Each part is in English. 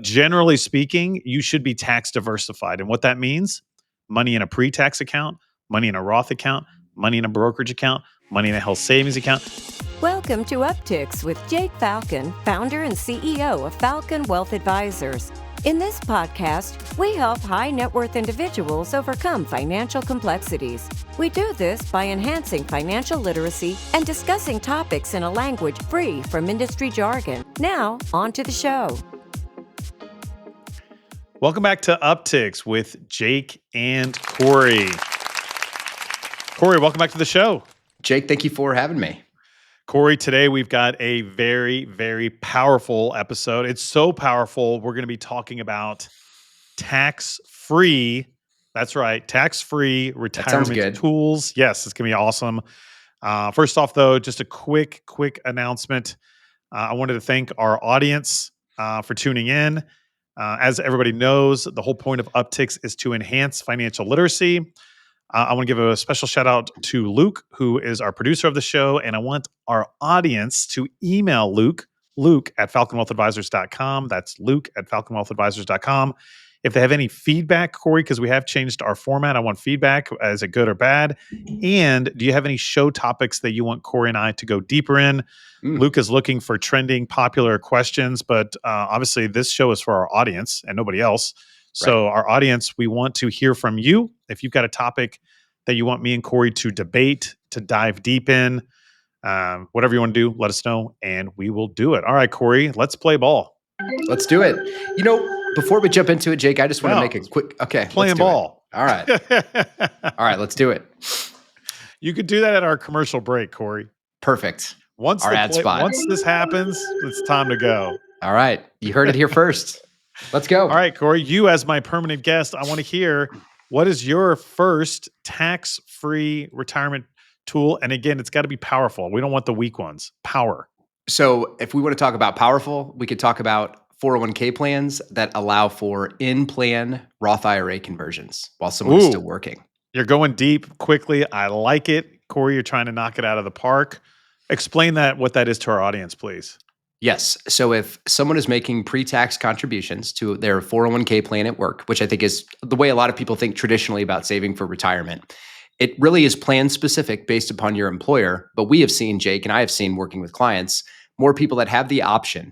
Generally speaking, you should be tax diversified. And what that means, money in a pre-tax account, money in a Roth account, money in a brokerage account, money in a health savings account. Welcome to Upticks with Jake Falcon, founder and CEO of Falcon Wealth Advisors. In this podcast, we help high net worth individuals overcome financial complexities. We do this by enhancing financial literacy and discussing topics in a language free from industry jargon. Now, on to the show. Welcome back to Upticks with Jake and Cory. Cory, welcome back to the show. Jake, thank you for having me. Cory, today we've got a very, very powerful episode. It's so powerful, we're going to be talking about tax-free, that's right, tax-free retirement tools. Yes, it's going to be awesome. First off, though, just a quick announcement. I wanted to thank our audience for tuning in. As everybody knows, the whole point of Upticks is to enhance financial literacy. I want to give a special shout out to Luke, who is our producer of the show. And I want our audience to email Luke at falconwealthadvisors.com. That's Luke at falconwealthadvisors.com. If they have any feedback, Cory, because we have changed our format, I want feedback. Is it good or bad? And do you have any show topics that you want Cory and I to go deeper in? Luke is looking for trending, popular questions, but obviously this show is for our audience and nobody else. So Our audience, we want to hear from you. If you've got a topic that you want me and Cory to debate, to dive deep in, whatever you want to do, let us know and we will do it. All right, Cory, let's play ball. Let's do it. You know, before we jump into it, Jake, I just want to make a quick, playing ball. All right. All right, let's do it. You could do that at our commercial break, Cory. Perfect. Once this happens, it's time to go. All right. You heard it here first. Let's go. All right, Cory, you as my permanent guest, I want to hear, what is your first tax-free retirement tool? And again, it's got to be powerful. We don't want the weak ones. Power. So if we want to talk about powerful, we could talk about 401k plans that allow for in-plan Roth IRA conversions while someone's still working. You're going deep quickly. I like it. Cory, you're trying to knock it out of the park. Explain what that is to our audience, please. Yes. So if someone is making pre-tax contributions to their 401k plan at work, which I think is the way a lot of people think traditionally about saving for retirement, it really is plan specific based upon your employer. But we have seen, Jake, and I have seen working with clients, more people that have the option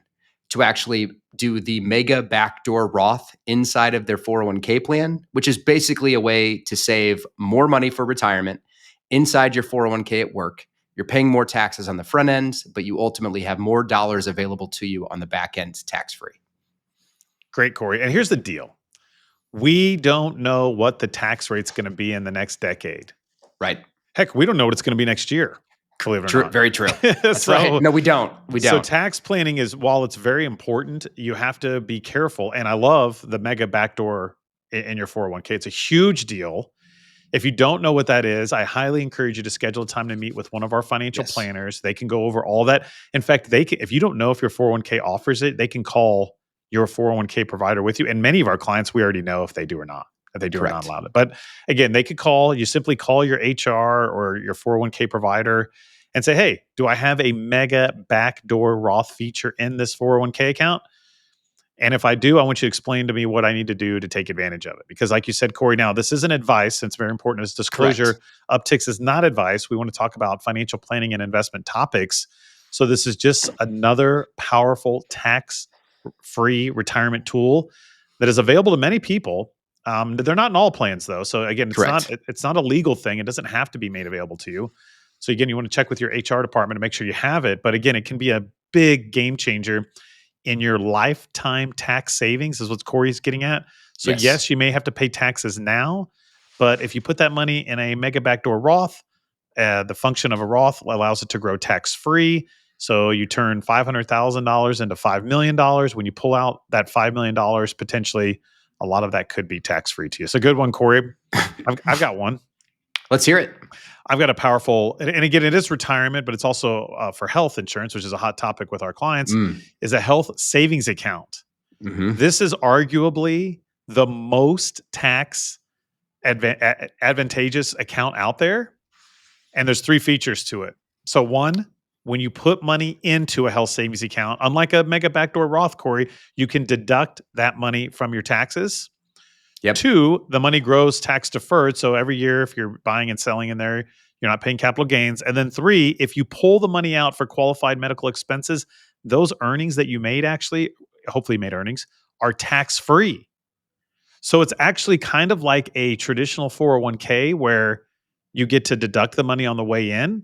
to actually do the Mega Backdoor Roth inside of their 401k plan, which is basically a way to save more money for retirement inside your 401k at work. You're paying more taxes on the front end, but you ultimately have more dollars available to you on the back end tax-free. Great, Cory. And here's the deal. We don't know what the tax rate's going to be in the next decade. Right. Heck, we don't know what it's going to be next year. Believe it or not. Very true. That's right. No, we don't. So tax planning is, while it's very important, you have to be careful. And I love the Mega Backdoor in your 401k. It's a huge deal. If you don't know what that is, I highly encourage you to schedule a time to meet with one of our financial planners. They can go over all that. In fact, if you don't know if your 401k offers it, they can call your 401k provider with you. And many of our clients, we already know if they do or not, if they do or not allow it. But again, they could call. You simply call your HR or your 401k provider and say, hey, do I have a Mega Backdoor Roth feature in this 401k account? And if I do, I want you to explain to me what I need to do to take advantage of it. Because like you said, Cory, now this isn't advice. It's very important as disclosure. Correct. Upticks is not advice. We want to talk about financial planning and investment topics. So this is just another powerful tax-free retirement tool that is available to many people. They're not in all plans though. So again, it's not a legal thing. It doesn't have to be made available to you. So again, you want to check with your HR department to make sure you have it. But again, it can be a big game changer in your lifetime tax savings is what Cory's getting at. So yes, you may have to pay taxes now, but if you put that money in a Mega Backdoor Roth, the function of a Roth allows it to grow tax-free. So you turn $500,000 into $5 million. When you pull out that $5 million, potentially a lot of that could be tax-free to you. So good one, Cory. I've got one. Let's hear it. I've got a powerful, and again, it is retirement, but it's also for health insurance, which is a hot topic with our clients, is a health savings account. This is arguably the most tax advantageous account out there. And there's three features to it. So one, when you put money into a health savings account, unlike a Mega Backdoor Roth, Cory, you can deduct that money from your taxes. Yep. 2, the money grows tax deferred. So every year, if you're buying and selling in there, you're not paying capital gains. And then 3, if you pull the money out for qualified medical expenses, those earnings that you made actually, hopefully made earnings, are tax-free. So it's actually kind of like a traditional 401k where you get to deduct the money on the way in,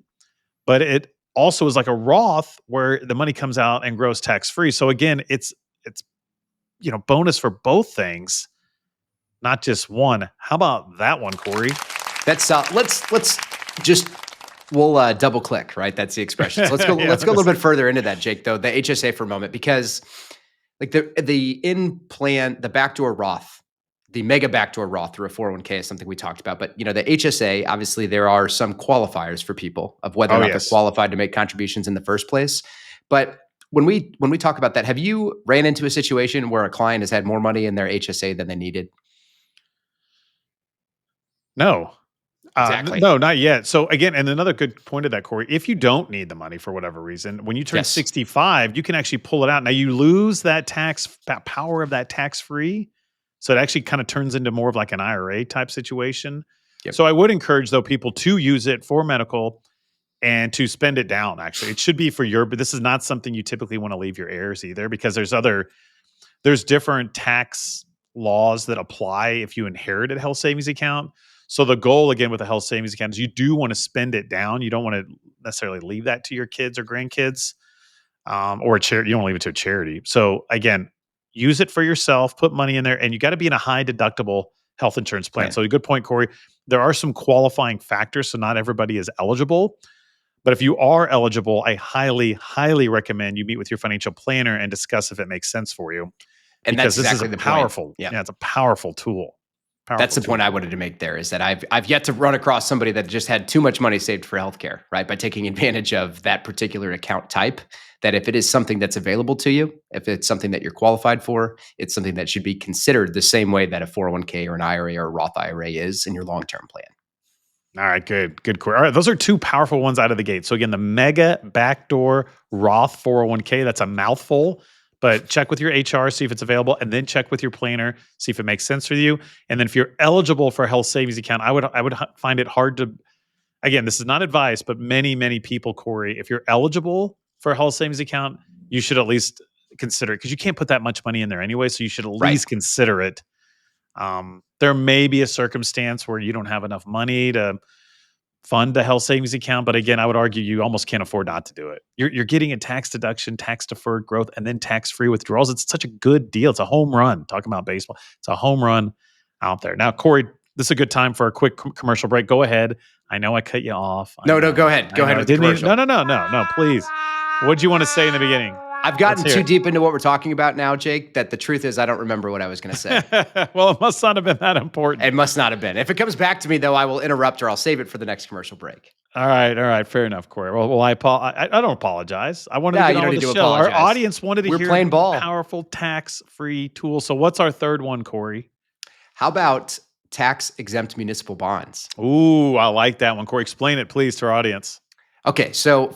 but it also is like a Roth where the money comes out and grows tax-free. So again, it's bonus for both things, not just one. How about that one, Cory? That's let's just we'll double click, right? That's the expression. So let's go let's go a little bit further into that, Jake, though, the HSA for a moment, because like the backdoor Roth, the Mega Backdoor Roth through a 401k is something we talked about. But the HSA, obviously there are some qualifiers for people of whether or not they're qualified to make contributions in the first place. But when we talk about that, have you ran into a situation where a client has had more money in their HSA than they needed? No. Exactly. No, not yet. So again, and another good point of that, Cory, if you don't need the money for whatever reason, when you turn 65, you can actually pull it out. Now you lose that power of that tax-free. So it actually kind of turns into more of like an IRA type situation. Yep. So I would encourage though people to use it for medical and to spend it down. Actually, it should be for but this is not something you typically want to leave your heirs either, because there's different tax laws that apply if you inherit a health savings account. So the goal again with a health savings account is you do want to spend it down. You don't want to necessarily leave that to your kids or grandkids, or a charity. You don't want to leave it to a charity. So again, use it for yourself, put money in there, and you got to be in a high deductible health insurance plan. So a good point, Cory. There are some qualifying factors, so not everybody is eligible. But if you are eligible, I highly, highly recommend you meet with your financial planner and discuss if it makes sense for you. And because that's exactly this is a powerful, it's a powerful tool. That's the point I wanted to make there, is that I've yet to run across somebody that just had too much money saved for healthcare, right? By taking advantage of that particular account type, that if it is something that's available to you, if it's something that you're qualified for, it's something that should be considered the same way that a 401k or an IRA or a Roth IRA is in your long-term plan. All right, good, Cory. All right, those are two powerful ones out of the gate. So again, the Mega Backdoor Roth 401k, that's a mouthful. But check with your HR, see if it's available, and then check with your planner, see if it makes sense for you. And then if you're eligible for a health savings account, I would find it hard to, again, this is not advice, but many people, Cory, if you're eligible for a health savings account, you should at least consider it, because you can't put that much money in there anyway. So you should at least consider it. There may be a circumstance where you don't have enough money to fund a health savings account, but again, I would argue you almost can't afford not to do it. You're getting a tax deduction, tax deferred growth, and then tax-free withdrawals. It's such a good deal. It's a home run. Talking about baseball, it's a home run out there. Now, Cory, this is a good time for a quick commercial break. Go ahead. I know I cut you off. No, go ahead. Go ahead with the commercial. No, please. What do you want to say in the beginning? I've gotten too deep into what we're talking about now, Jake, that the truth is I don't remember what I was going to say. Well, it must not have been that important. It must not have been. If it comes back to me, though, I will interrupt, or I'll save it for the next commercial break. All right. Fair enough, Cory. Well, I don't apologize. I wanted to get on with the show. Apologize. Our audience wanted to hear playing ball. Powerful tax-free tool. So what's our third one, Cory? How about tax-exempt municipal bonds? Ooh, I like that one, Cory. Explain it, please, to our audience. Okay, so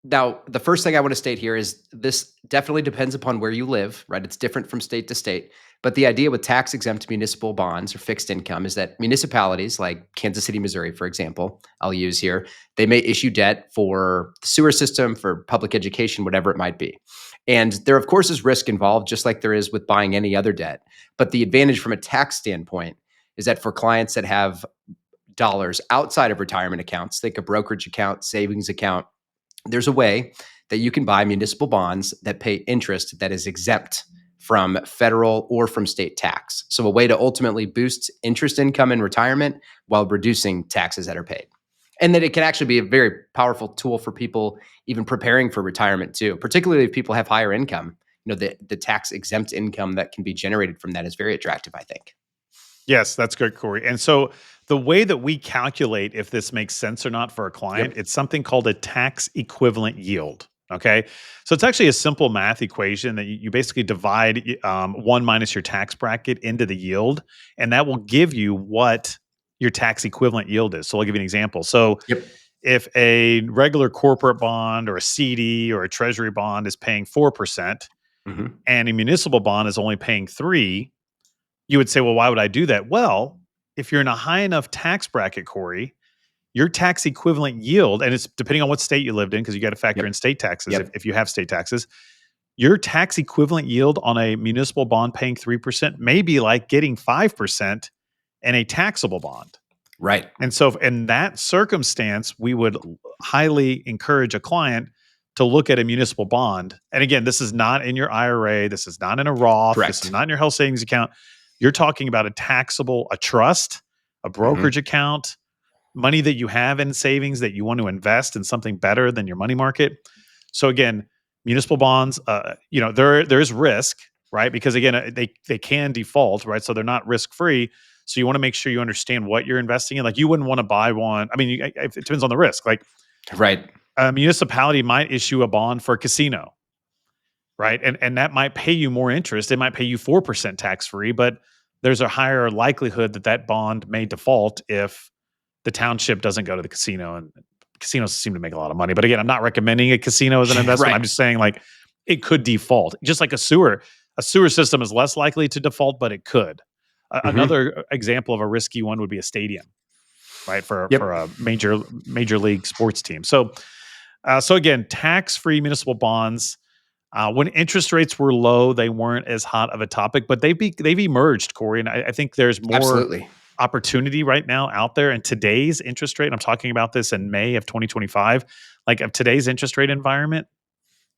now, the first thing I want to state here is this definitely depends upon where you live, right? It's different from state to state. But the idea with tax-exempt municipal bonds or fixed income is that municipalities like Kansas City, Missouri, for example, I'll use here, they may issue debt for the sewer system, for public education, whatever it might be. And there, of course, is risk involved, just like there is with buying any other debt. But the advantage from a tax standpoint is that for clients that have dollars outside of retirement accounts, think a brokerage account, savings account, there's a way that you can buy municipal bonds that pay interest that is exempt from federal or from state tax. So a way to ultimately boost interest income in retirement while reducing taxes that are paid. And that it can actually be a very powerful tool for people even preparing for retirement too, particularly if people have higher income. The tax exempt income that can be generated from that is very attractive, I think. Yes, that's good, Cory. And so the way that we calculate if this makes sense or not for a client, it's something called a tax equivalent yield. Okay. So it's actually a simple math equation that you basically divide 1 minus your tax bracket into the yield, and that will give you what your tax equivalent yield is. So I'll give you an example. So if a regular corporate bond or a CD or a treasury bond is paying 4% and a municipal bond is only paying 3%, you would say, well, why would I do that? Well, if you're in a high enough tax bracket, Cory, your tax equivalent yield, and it's depending on what state you lived in, because you got to factor in state taxes if you have state taxes, your tax equivalent yield on a municipal bond paying 3% may be like getting 5% in a taxable bond. Right. And so in that circumstance, we would highly encourage a client to look at a municipal bond. And again, this is not in your IRA. This is not in a Roth. Correct. This is not in your health savings account. You're talking about a trust, a brokerage account, money that you have in savings that you want to invest in something better than your money market. So again, municipal bonds, there is risk, right? Because again, they can default, right? So they're not risk free. So you want to make sure you understand what you're investing in. Like you wouldn't want to buy one. I mean, it depends on the risk. Like, right, a municipality might issue a bond for a casino, right? And that might pay you more interest. It might pay you 4% tax free, but there's a higher likelihood that bond may default if the township doesn't go to the casino. And casinos seem to make a lot of money. But again, I'm not recommending a casino as an investment. Right. I'm just saying like it could default. Just like a sewer system is less likely to default, but it could. Another example of a risky one would be a stadium, right? For a major league sports team. So again, tax-free municipal bonds. When interest rates were low, they weren't as hot of a topic, but they've emerged, Cory. And I think there's more opportunity right now out there. And today's interest rate, and I'm talking about this in May of 2025, like of today's interest rate environment,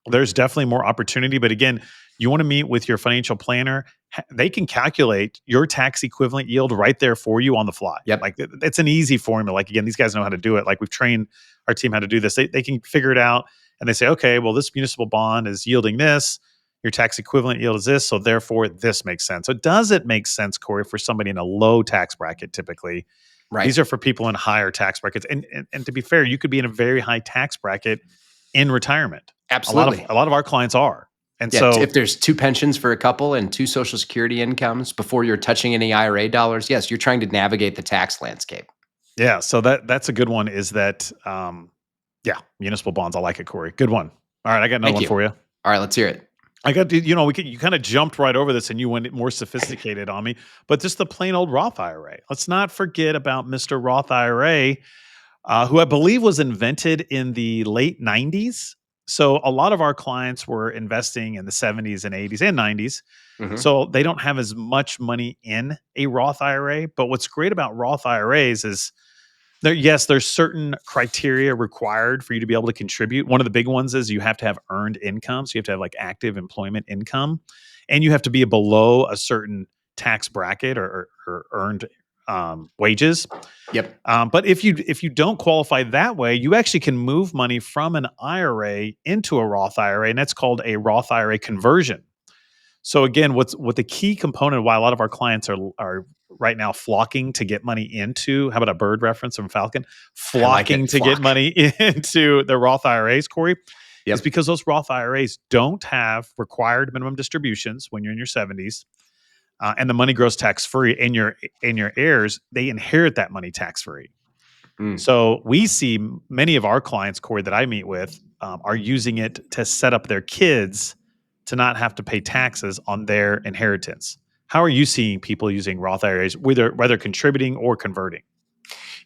there's definitely more opportunity. But again, you want to meet with your financial planner. They can calculate your tax equivalent yield right there for you on the fly. Yep. Like it's an easy formula. Like again, these guys know how to do it. Like we've trained our team how to do this. They can figure it out and they say, okay, well, this municipal bond is yielding this. Your tax equivalent yield is this. So therefore this makes sense. So does it make sense, Cory, for somebody in a low tax bracket typically? Right. These are for people in higher tax brackets. And to be fair, you could be in a very high tax bracket in retirement. Absolutely. A lot of our clients are. And so so if there's 2 pensions for a couple and 2 Social Security incomes before you're touching any IRA dollars, yes, you're trying to navigate the tax landscape. Yeah. So that's a good one is that, municipal bonds. I like it, Cory. Good one. All right. I got another one for you. All right, let's hear it. I got, you kind of jumped right over this and you went more sophisticated on me, but just the plain old Roth IRA. Let's not forget about Mr. Roth IRA, who I believe was invented in the late 90s. So a lot of our clients were investing in the 70s and 80s and 90s. So they don't have as much money in a Roth IRA. But what's great about Roth IRAs is there's certain criteria required for you to be able to contribute. One of the big ones is you have to have earned income. So you have to have like active employment income, and you have to be below a certain tax bracket or earned wages. Yep. But if you don't qualify that way, you actually can move money from an IRA into a Roth IRA, and that's called a Roth IRA conversion. So again, what the key component of why a lot of our clients are right now flocking to get money into, how about a bird reference from Falcon? Flocking to get money into the Roth IRAs, Cory, is because those Roth IRAs don't have required minimum distributions when you're in your 70s. And the money grows tax-free, and your heirs, they inherit that money tax-free. So we see many of our clients, Cory, that I meet with are using it to set up their kids to not have to pay taxes on their inheritance. How are you seeing people using Roth IRAs, whether contributing or converting?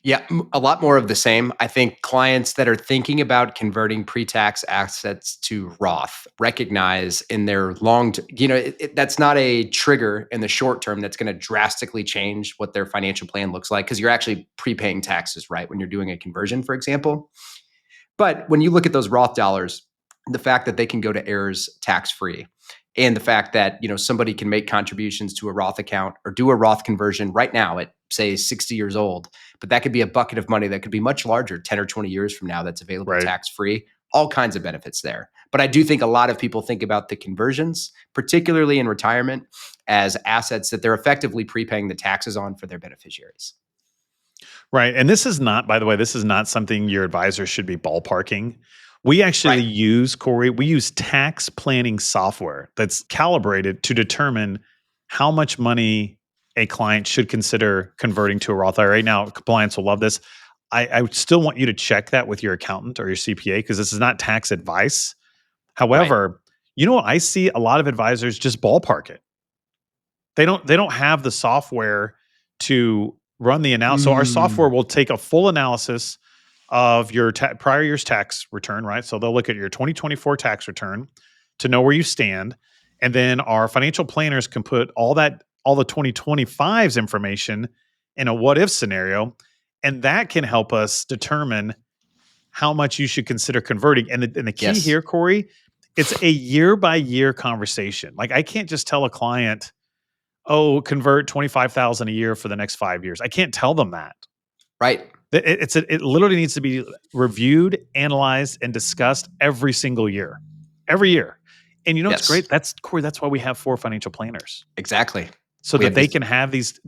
Yeah, a lot more of the same. I think clients that are thinking about converting pre-tax assets to Roth recognize in their that's not a trigger in the short term that's going to drastically change what their financial plan looks like, because you're actually prepaying taxes, right, when you're doing a conversion, for example. But when you look at those Roth dollars, the fact that they can go to heirs tax-free, and the fact that somebody can make contributions to a Roth account or do a Roth conversion right now at, say, 60 years old, but that could be a bucket of money that could be much larger 10 or 20 years from now that's available tax-free, all kinds of benefits there. But I do think a lot of people think about the conversions, particularly in retirement, as assets that they're effectively prepaying the taxes on for their beneficiaries. Right. And this is not, by the way, this is not something your advisor should be ballparking. We actually use, Cory, tax planning software that's calibrated to determine how much money a client should consider converting to a Roth IRA. Now, compliance will love this. I would still want you to check that with your accountant or your CPA because this is not tax advice. Right. However, you know what I see a lot of advisors just ballpark it. They don't have the software to run the analysis. So our software will take a full analysis of your prior year's tax return, right? So they'll look at your 2024 tax return to know where you stand. And then our financial planners can put all the 2025's information in a what if scenario. And that can help us determine how much you should consider converting. And the key Yes. here, Cory, it's a year by year conversation. Like I can't just tell a client, oh, convert 25,000 a year for the next 5 years. I can't tell them that. Right. It literally needs to be reviewed, analyzed, and discussed every single year. Every year. And you know what's great? Cory, that's why we have 4 financial planners. Exactly. So that they can have these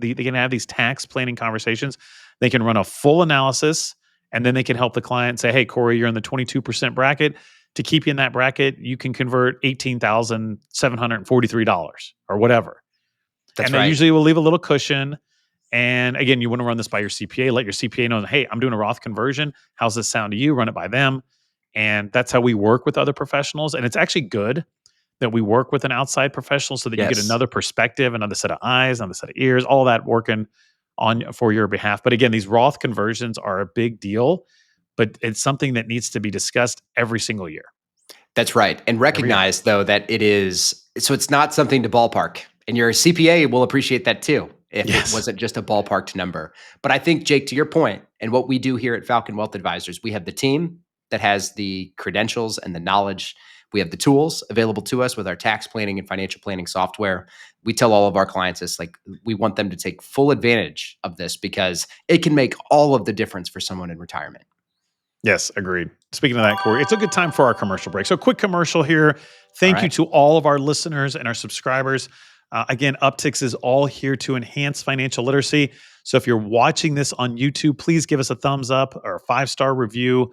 tax planning conversations. They can run a full analysis, and then they can help the client say, hey, Cory, you're in the 22% bracket. To keep you in that bracket, you can convert $18,743 or whatever. That's and right. They usually will leave a little cushion. And again, you want to run this by your CPA. Let your CPA know, hey, I'm doing a Roth conversion. How's this sound to you? Run it by them. And that's how we work with other professionals. And it's actually good that we work with an outside professional so that you get another perspective, another set of eyes, another set of ears, all that working on for your behalf. But again, these Roth conversions are a big deal, but it's something that needs to be discussed every single year. That's right. And recognize, though, that it's not something to ballpark. And your CPA will appreciate that too, if it wasn't just a ballparked number. But I think, Jake, to your point, and what we do here at Falcon Wealth Advisors, we have the team that has the credentials and the knowledge. We have the tools available to us with our tax planning and financial planning software. We tell all of our clients this, like, we want them to take full advantage of this because it can make all of the difference for someone in retirement. Yes, agreed. Speaking of that, Cory, it's a good time for our commercial break. So quick commercial here. Thank you to all of our listeners and our subscribers. Again, Upticks is all here to enhance financial literacy. So if you're watching this on YouTube, please give us a thumbs up or a 5-star review.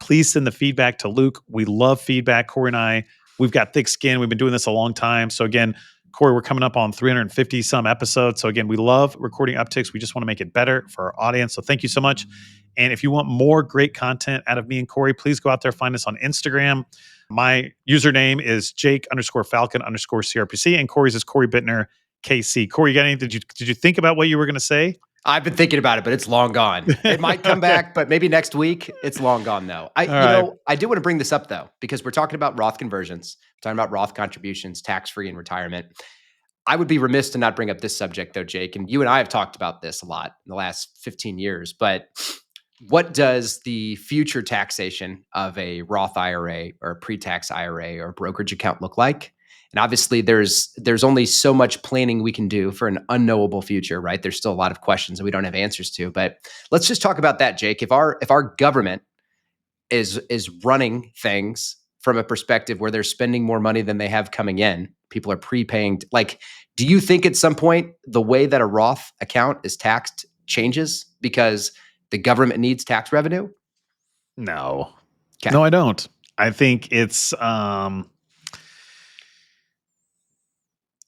Please send the feedback to Luke. We love feedback. Cory and I, we've got thick skin. We've been doing this a long time. So again, Cory, we're coming up on 350 some episodes. So again, we love recording Upticks. We just want to make it better for our audience. So thank you so much. And if you want more great content out of me and Cory, please go out there, find us on Instagram. My username is Jake_Falcon_CRPC, and Cory's is Cory Bittner KC. Cory, you got anything? Did you think about what you were going to say? I've been thinking about it, but it's long gone. It might come back, but maybe next week. It's long gone, though. I do want to bring this up, though, because we're talking about Roth conversions, we're talking about Roth contributions, tax-free in retirement. I would be remiss to not bring up this subject, though, Jake. And you and I have talked about this a lot in the last 15 years. But what does the future taxation of a Roth IRA or a pre-tax IRA or a brokerage account look like? And obviously, there's only so much planning we can do for an unknowable future, right? There's still a lot of questions that we don't have answers to. But let's just talk about that, Jake. If our government is running things from a perspective where they're spending more money than they have coming in, people are prepaying. Like, do you think at some point the way that a Roth account is taxed changes because the government needs tax revenue? No. Okay. No, I don't. I think it's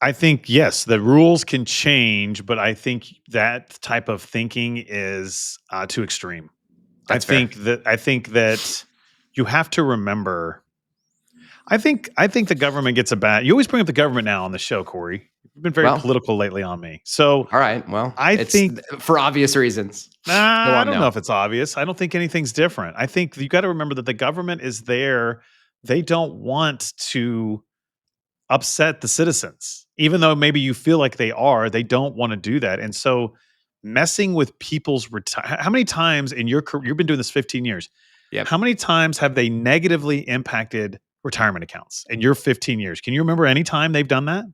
I think, yes, the rules can change, but I think that type of thinking is too extreme. I think that you have to remember. I think the government gets a bad. You always bring up the government now on the show, Cory. You've been very political lately on me. So, all right. Well, I think for obvious reasons. I don't know if it's obvious. I don't think anything's different. I think you got to remember that the government is there. They don't want to upset the citizens, even though maybe you feel like they are. They don't want to do that, and so messing with people's How many times in your career, you've been doing this 15 years? Yep. How many times have they negatively impacted retirement accounts in your 15 years? Can you remember any time they've done that?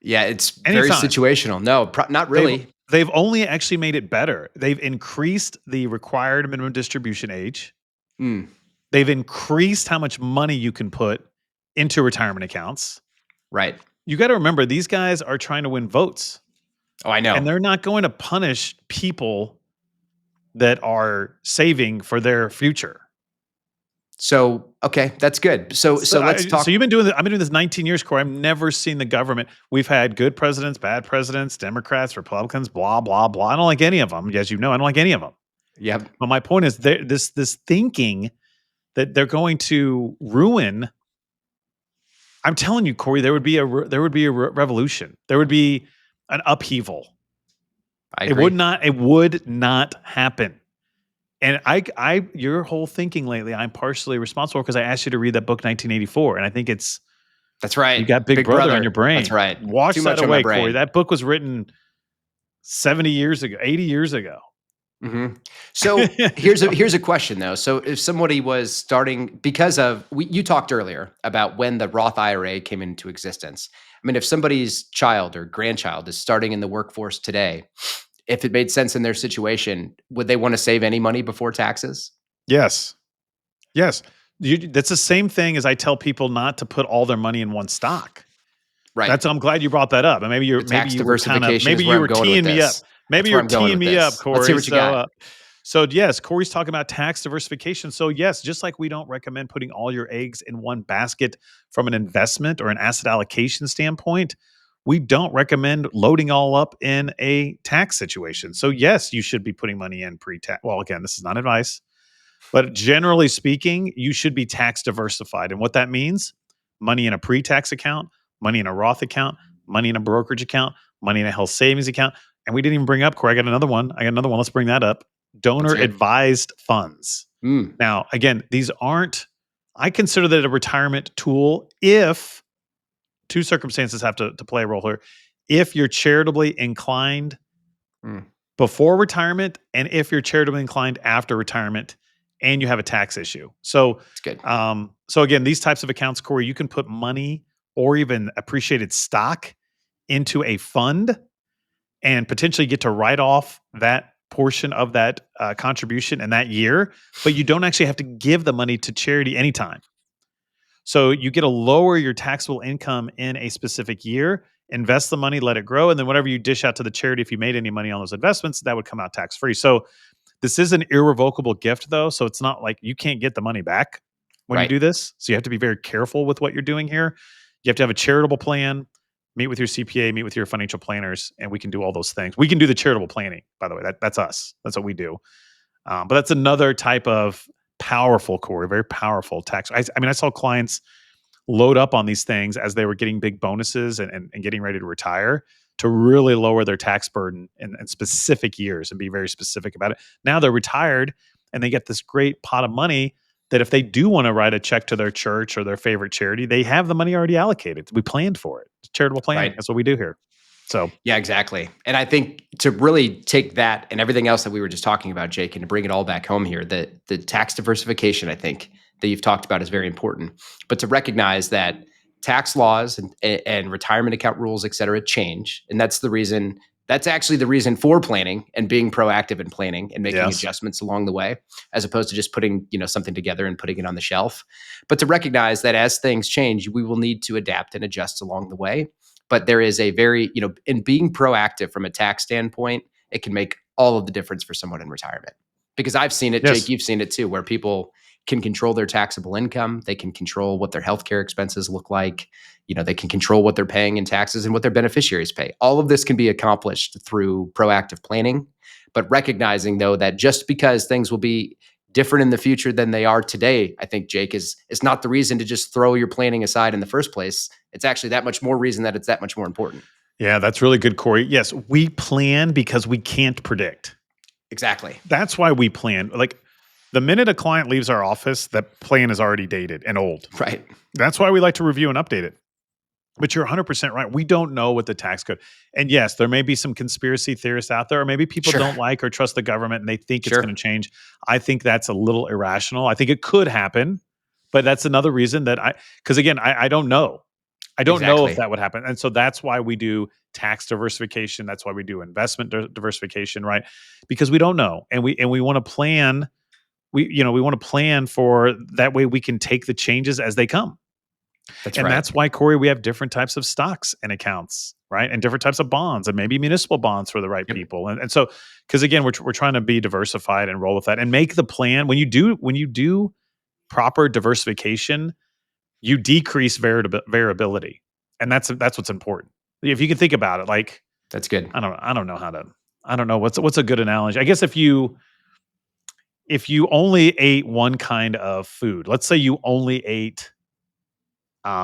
Yeah, it's very situational. No, not really. They've only actually made it better. They've increased the required minimum distribution age. They've increased how much money you can put into retirement accounts. Right. You got to remember, these guys are trying to win votes. Oh, I know. And they're not going to punish people that are saving for their future. So, okay, that's good. So let's talk. So I've been doing this 19 years, Cory. I've never seen the government. We've had good presidents, bad presidents, Democrats, Republicans, blah, blah, blah. I don't like any of them. As you know, I don't like any of them. Yep. But my point is this thinking that they're going to ruin. I'm telling you, Cory, there would be a revolution. There would be an upheaval. I agree. It would not happen. And your whole thinking lately, I'm partially responsible because I asked you to read that book 1984, and I think that's right. You got Big Brother on your brain. That's right. Wash that away, Cory. That book was written 70 years ago, 80 years ago. Mm-hmm. So here's a question though. So if somebody was starting because of you talked earlier about when the Roth IRA came into existence. I mean, if somebody's child or grandchild is starting in the workforce today, if it made sense in their situation, would they want to save any money before taxes? Yes. That's the same thing as I tell people not to put all their money in one stock. Right. I'm glad you brought that up. And maybe you were teeing me up. Maybe you're teeing me up, Cory. Let's hear what you got. So yes, Cory's talking about tax diversification. So yes, just like we don't recommend putting all your eggs in one basket from an investment or an asset allocation standpoint, we don't recommend loading all up in a tax situation. So yes, you should be putting money in pre-tax. Well, again, this is not advice, but generally speaking, you should be tax diversified. And what that means, money in a pre-tax account, money in a Roth account, money in a brokerage account, money in a health savings account. And we didn't even bring up, Cory, I got another one. Let's bring that up. Donor advised funds. Now, again, I consider that a retirement tool if two circumstances have to play a role here. If you're charitably inclined before retirement and if you're charitably inclined after retirement and you have a tax issue. So, that's good. So again, these types of accounts, Cory, you can put money or even appreciated stock into a fund and potentially get to write off that portion of that contribution in that year, but you don't actually have to give the money to charity anytime. So you get to lower your taxable income in a specific year, invest the money, let it grow, and then whatever you dish out to the charity, if you made any money on those investments, that would come out tax-free. So this is an irrevocable gift, though, so it's not like you can't get the money back when you do this. So you have to be very careful with what you're doing here. You have to have a charitable plan. Meet with your CPA, meet with your financial planners, and we can do all those things. We can do the charitable planning, by the way. That's us. That's what we do. But that's another type of powerful, Cory, very powerful tax. I saw clients load up on these things as they were getting big bonuses and getting ready to retire to really lower their tax burden in specific years and be very specific about it. Now they're retired and they get this great pot of money that if they do want to write a check to their church or their favorite charity, they have the money already allocated. We planned for it. It's charitable planning. Right. That's what we do here. So yeah, exactly. And I think to really take that and everything else that we were just talking about, Jake, and to bring it all back home here, the tax diversification, I think, that you've talked about is very important. But to recognize that tax laws and retirement account rules, et cetera, change. And that's actually the reason for planning and being proactive in planning and making adjustments along the way, as opposed to just putting, something together and putting it on the shelf. But to recognize that as things change, we will need to adapt and adjust along the way. But there is a very, in being proactive from a tax standpoint, it can make all of the difference for someone in retirement. Because I've seen it, Jake, you've seen it too, where people can control their taxable income. They can control what their healthcare expenses look like. They can control what they're paying in taxes and what their beneficiaries pay. All of this can be accomplished through proactive planning, but recognizing though that just because things will be different in the future than they are today, I think, Jake, is not the reason to just throw your planning aside in the first place. It's actually that much more reason that it's that much more important. Yeah, that's really good, Cory. Yes, we plan because we can't predict. Exactly. That's why we plan. Like the minute a client leaves our office, that plan is already dated and old. Right. That's why we like to review and update it. But you're 100% right. We don't know what the tax code. And yes, there may be some conspiracy theorists out there, or maybe people don't like or trust the government and they think it's going to change. I think that's a little irrational. I think it could happen, but that's another reason that because again, I don't know. I don't know if that would happen. And so that's why we do tax diversification. That's why we do investment diversification, right? Because we don't know. And we want to plan. We want to plan for that way we can take the changes as they come. That's why, Cory, we have different types of stocks and accounts, right? And different types of bonds and maybe municipal bonds for the right people. And so, because again, we're trying to be diversified and roll with that and make the plan. When you do proper diversification, you decrease variability. And that's what's important. If you can think about it, like that's good. I don't know what's a good analogy. I guess if you if you only ate one kind of food, let's say you only ate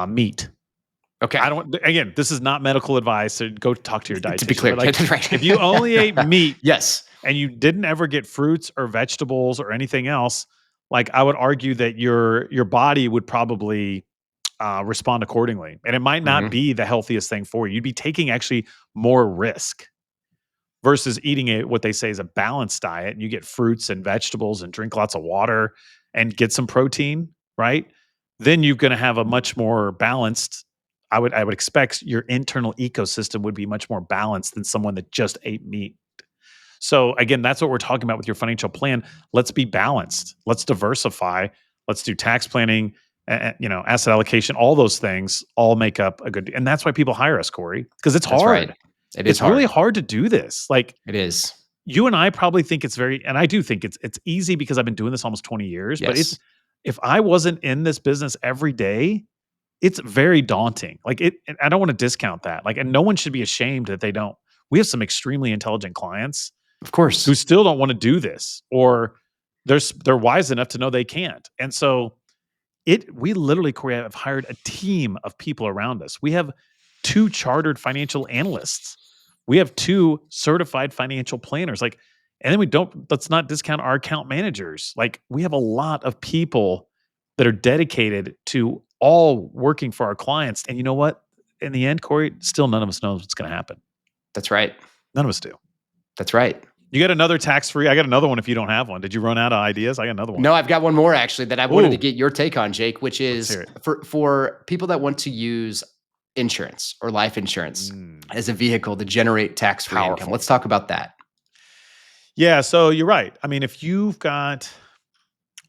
meat. Okay. Again, this is not medical advice. So go talk to your dietitian. To be clear, right. If you only ate meat, yes, and you didn't ever get fruits or vegetables or anything else, like I would argue that your body would probably respond accordingly, and it might not be the healthiest thing for you. You'd be taking actually more risk versus eating what they say is a balanced diet, and you get fruits and vegetables and drink lots of water and get some protein, right? Then you're going to have a much more balanced. I would expect your internal ecosystem would be much more balanced than someone that just ate meat. So again, that's what we're talking about with your financial plan. Let's be balanced. Let's diversify. Let's do tax planning, asset allocation. All those things all make up a good. And that's why people hire us, Cory, because it's hard. Right. It's really hard to do this. Like it is. You and I probably think it's and I do think it's easy because I've been doing this almost 20 years. Yes. But if I wasn't in this business every day, it's very daunting. Like and I don't want to discount that. Like, and no one should be ashamed that they don't. We have some extremely intelligent clients, of course, who still don't want to do this, or they're wise enough to know they can't. And so we literally, Cory, have hired a team of people around us. We have 2 chartered financial analysts. We have 2 certified financial planners. Like, and then let's not discount our account managers. Like, we have a lot of people that are dedicated to all working for our clients. And you know what? In the end, Cory, still none of us knows what's going to happen. That's right. None of us do. That's right. You got another tax-free. I got another one if you don't have one. Did you run out of ideas? I got another one. No, I've got one more actually that I wanted to get your take on, Jake, which is for people that want to use insurance or life insurance as a vehicle to generate tax-free income. Let's talk about that. Yeah, so you're right. I mean, if you've got,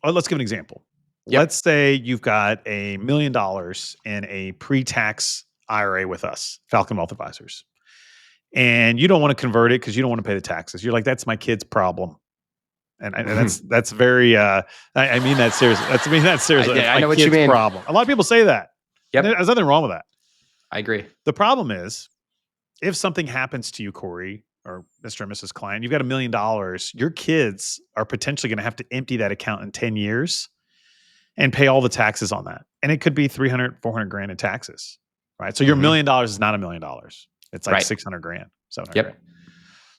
let's give an example. Yep. Let's say you've got $1 million in a pre-tax IRA with us, Falcon Wealth Advisors. And you don't want to convert it because you don't want to pay the taxes. You're like, that's my kid's problem. And that's very, I mean that seriously. Seriously. I know what you mean. Problem. A lot of people say that. Yep. There's nothing wrong with that. I agree. The problem is, if something happens to you, Cory, or Mr. and Mrs. Client, you've got $1 million, your kids are potentially going to have to empty that account in 10 years and pay all the taxes on that. And it could be 300, 400 grand in taxes, right? So your $1 million is not $1 million. It's like 600 grand, 700 grand.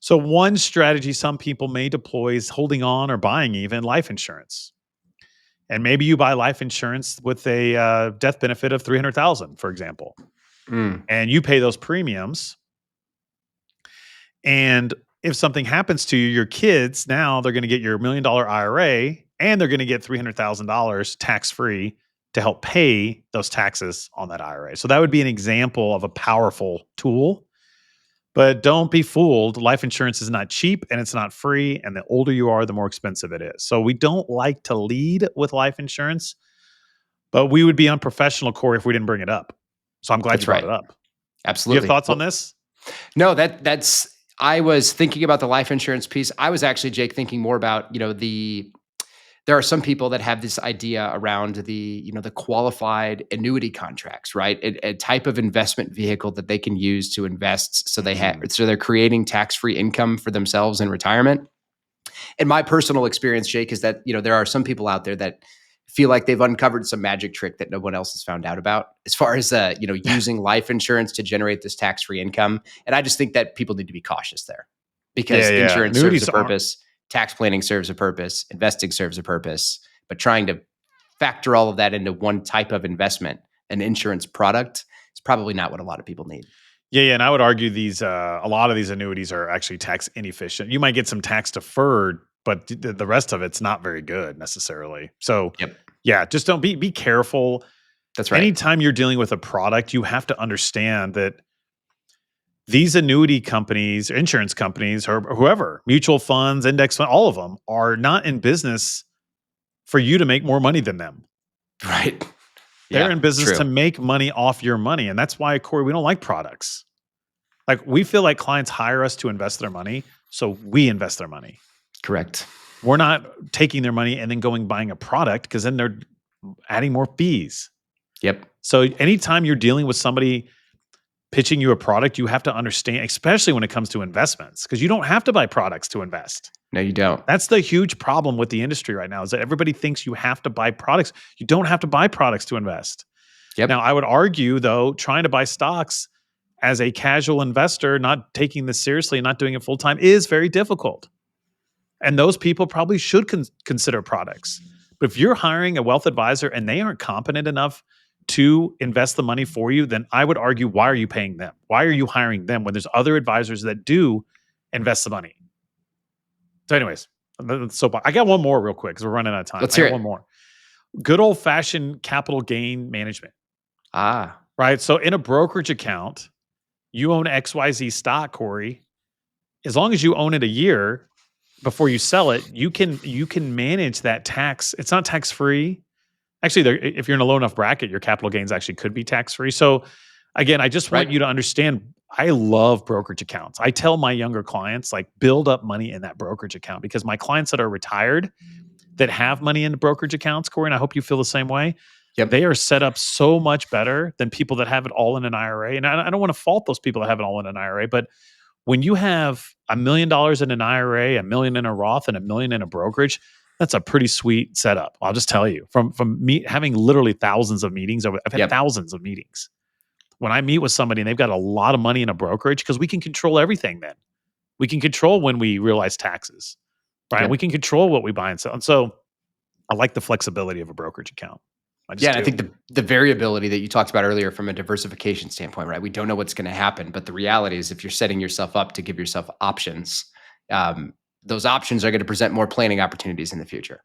So one strategy some people may deploy is holding on or buying even life insurance. And maybe you buy life insurance with a death benefit of $300,000, for example. And you pay those premiums. And if something happens to you, your kids, now they're going to get your $1 million IRA and they're going to get $300,000 tax-free to help pay those taxes on that IRA. So that would be an example of a powerful tool. But don't be fooled. Life insurance is not cheap and it's not free. And the older you are, the more expensive it is. So we don't like to lead with life insurance, but we would be unprofessional, Cory, if we didn't bring it up. So I'm glad you brought it up. Absolutely. You have thoughts on this? No, that's, I was thinking about the life insurance piece. I was actually, Jake, thinking more about, there are some people that have this idea around the qualified annuity contracts, right? A type of investment vehicle that they can use to invest. So they're creating tax-free income for themselves in retirement. And my personal experience, Jake, is that, there are some people out there that feel like they've uncovered some magic trick that no one else has found out about as far as, using life insurance to generate this tax-free income. And I just think that people need to be cautious there because insurance serves a purpose. Tax planning serves a purpose, investing serves a purpose, but trying to factor all of that into one type of investment, an insurance product, is probably not what a lot of people need. Yeah, and I would argue a lot of these annuities are actually tax inefficient. You might get some tax deferred, but the rest of it's not very good necessarily. So, just don't be careful. That's right. Anytime you're dealing with a product, you have to understand that these annuity companies, insurance companies, or whoever, mutual funds, index funds, all of them are not in business for you to make more money than them. Right. They're in business to make money off your money. And that's why, Cory, we don't like products. Like, we feel like clients hire us to invest their money, so we invest their money. Correct. We're not taking their money and then buying a product because then they're adding more fees. Yep. So anytime you're dealing with somebody pitching you a product, you have to understand, especially when it comes to investments, because you don't have to buy products to invest. No, you don't. That's the huge problem with the industry right now, is that everybody thinks you have to buy products. You don't have to buy products to invest. Yep. Now, I would argue, though, trying to buy stocks as a casual investor, not taking this seriously and not doing it full time, is very difficult. And those people probably should consider products. But if you're hiring a wealth advisor and they aren't competent enough to invest the money for you, then I would argue, why are you paying them? Why are you hiring them when there's other advisors that do invest the money? So anyways, I got one more real quick because we're running out of time. Let's hear it. One more. Good old-fashioned capital gain management. Right? So in a brokerage account, you own XYZ stock, Cory. As long as you own it a year before you sell it, you can manage that tax. It's not tax-free. Actually, if you're in a low enough bracket, your capital gains actually could be tax-free. So again, I just want you to understand, I love brokerage accounts. I tell my younger clients, like, build up money in that brokerage account, because my clients that are retired that have money in the brokerage accounts, Cory, and I hope you feel the same way. Yep. They are set up so much better than people that have it all in an IRA. And I don't want to fault those people that have it all in an IRA, but when you have $1 million in an IRA, $1 million in a Roth, and $1 million in a brokerage, that's a pretty sweet setup. I'll just tell you, from me having literally thousands of meetings. I've had thousands of meetings. When I meet with somebody and they've got a lot of money in a brokerage, because we can control everything then. We can control when we realize taxes, right? Yep. We can control what we buy and sell. And so I like the flexibility of a brokerage account. And I think the variability that you talked about earlier from a diversification standpoint, right? We don't know what's going to happen, but the reality is, if you're setting yourself up to give yourself options, those options are going to present more planning opportunities in the future.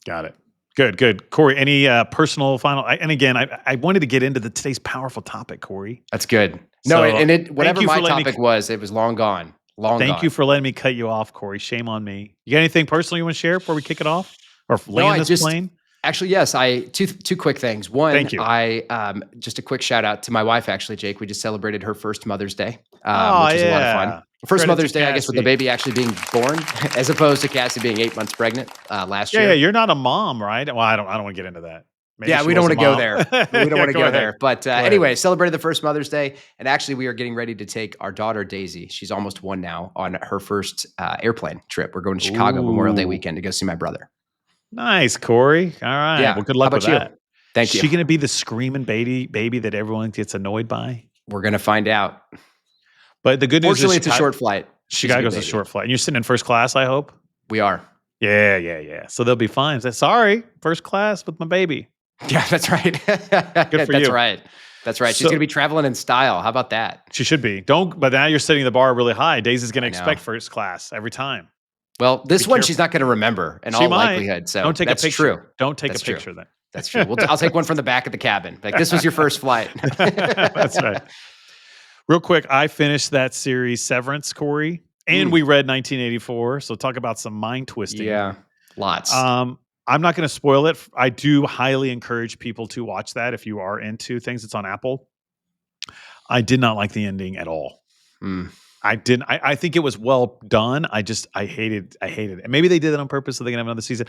Got it. Good. Cory, any personal final? And again, I wanted to get into today's powerful topic, Cory. That's good. No, whatever my topic was, it was long gone. Thank you for letting me cut you off, Cory. Shame on me. You got anything personal you want to share before we kick it off? Or land this plane? Actually, yes. Two quick things. One, thank you. Just a quick shout out to my wife. Actually, Jake, we just celebrated her first Mother's Day, which was a lot of fun. First Mother's Day, I guess, with the baby actually being born, as opposed to Cassie being 8 months pregnant last year. Yeah, you're not a mom, right? Well, I don't want to get into that. Maybe we don't want to go there. We don't want to go there. But anyway, celebrated the first Mother's Day, and actually, we are getting ready to take our daughter Daisy. She's almost 1 now, on her first airplane trip. We're going to Chicago Memorial Day weekend to go see my brother. Nice, Cory. All right. Yeah. Well, good luck with that. Thank you. Is she going to be the screaming baby that everyone gets annoyed by? We're going to find out. But the good news is, it's a short flight. Chicago's a short flight. And you're sitting in first class, I hope? We are. Yeah. So they'll be fine. Sorry, first class with my baby. Yeah, that's right. Good for you. That's right. She's going to be traveling in style. How about that? She should be. But now you're setting the bar really high. Daisy's going to expect first class every time. Well, this one she's not going to remember in all likelihood. So don't take a picture. True. Don't take a picture then. That's true. I'll take one from the back of the cabin. Like, this was your first flight. That's right. Real quick, I finished that series Severance, Cory, and we read 1984. So talk about some mind twisting. Yeah, lots. I'm not going to spoil it. I do highly encourage people to watch that if you are into things. It's on Apple. I did not like the ending at all. I didn't. I think it was well done. I hated it. And maybe they did it on purpose so they can have another season.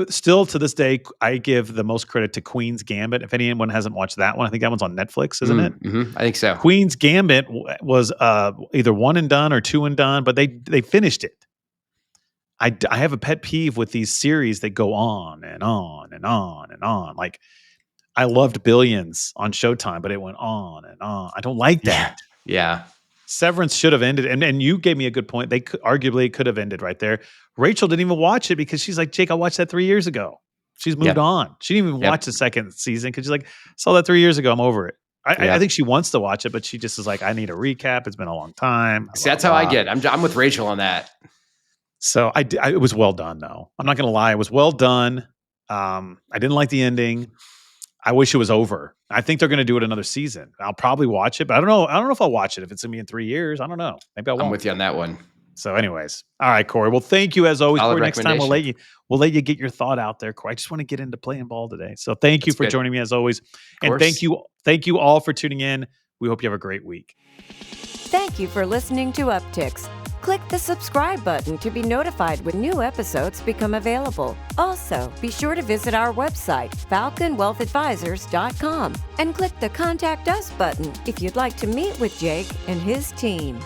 Still to this day, I give the most credit to Queen's Gambit. If anyone hasn't watched that one, I think that one's on Netflix, isn't it? Mm-hmm. I think so. Queen's Gambit was either 1 and done or 2 and done, but they finished it. I have a pet peeve with these series that go on and on and on and on. Like, I loved Billions on Showtime, but it went on and on. I don't like that. Yeah. Severance should have ended. And you gave me a good point. They arguably could have ended right there. Rachel didn't even watch it because she's like, Jake, I watched that 3 years ago. She's moved on. She didn't even watch the second season because she's like, saw that 3 years ago. I'm over it. I think she wants to watch it, but she just is like, I need a recap. It's been a long time. See, that's how I get. I'm with Rachel on that. So it was well done, though. I'm not going to lie. It was well done. I didn't like the ending. I wish it was over. I think they're going to do it another season. I'll probably watch it, but I don't know. I don't know if I'll watch it if it's going to be in 3 years. I don't know. Maybe I won't. I'm with you on that one. So anyways, all right, Cory. Well, thank you as always. Cory, next time we'll let you get your thought out there, Cory. I just want to get into playing ball today. So thank you for joining me as always. And thank you all for tuning in. We hope you have a great week. Thank you for listening to Upticks. Click the subscribe button to be notified when new episodes become available. Also, be sure to visit our website, falconwealthadvisors.com, and click the Contact Us button if you'd like to meet with Jake and his team.